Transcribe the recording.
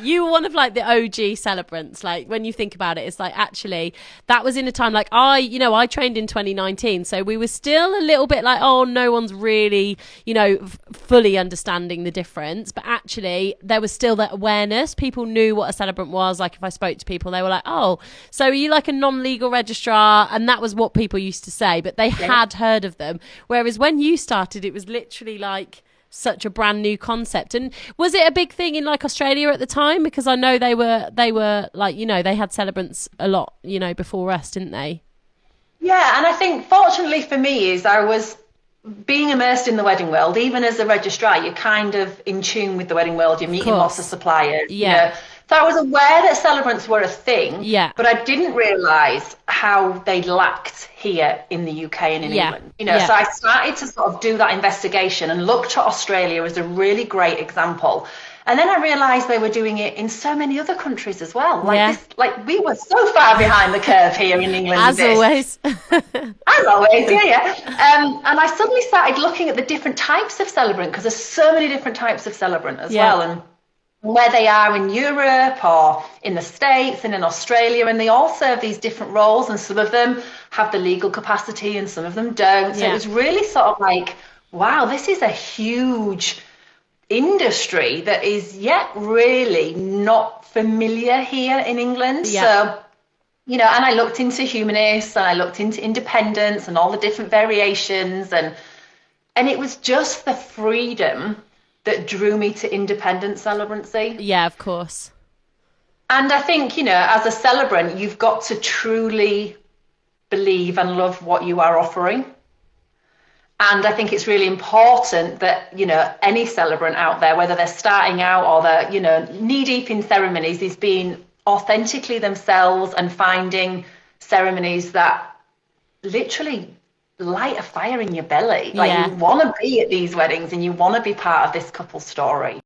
You were one of like the OG celebrants. Like when you think about it, it's like actually that was in a time like I trained in 2019, so we were still a little bit like, oh, no one's really, fully understanding the difference. But actually, there was still that awareness. People knew what a celebrant was. Like if I spoke to people, they were like, oh, so are you like a non-legal registrar? And that was what people used to say, but they had heard of them. Whereas when you started, it was literally like such a brand new concept. And was it a big thing in like Australia at the time? Because I know they were like, they had celebrants a lot, before us, didn't they? Yeah, and I think fortunately for me is I was being immersed in the wedding world. Even as a registrar, you're kind of in tune with the wedding world. You're meeting lots of suppliers. Yeah. So I was aware that celebrants were a thing, Yeah. but I didn't realise how they lacked here in the UK and in England. So I started to sort of do that investigation and looked at Australia as a really great example. And then I realised they were doing it in so many other countries as well. We were so far behind the curve here in England. As always. As always, and I suddenly started looking at the different types of celebrant, because there's so many different types of celebrant as well, and where they are in Europe or in the States and in Australia, and they all serve these different roles, and some of them have the legal capacity and some of them don't. So it was really sort of like, wow, this is a huge industry that is yet really not familiar here in England. So, and I looked into humanists and I looked into independence and all the different variations, and it was just the freedom that drew me to independent celebrancy. Yeah, of course. And I think, as a celebrant, you've got to truly believe and love what you are offering. And I think it's really important that, any celebrant out there, whether they're starting out or they're, knee deep in ceremonies, is being authentically themselves and finding ceremonies that literally light a fire in your belly. Like you want to be at these weddings and you want to be part of this couple's story.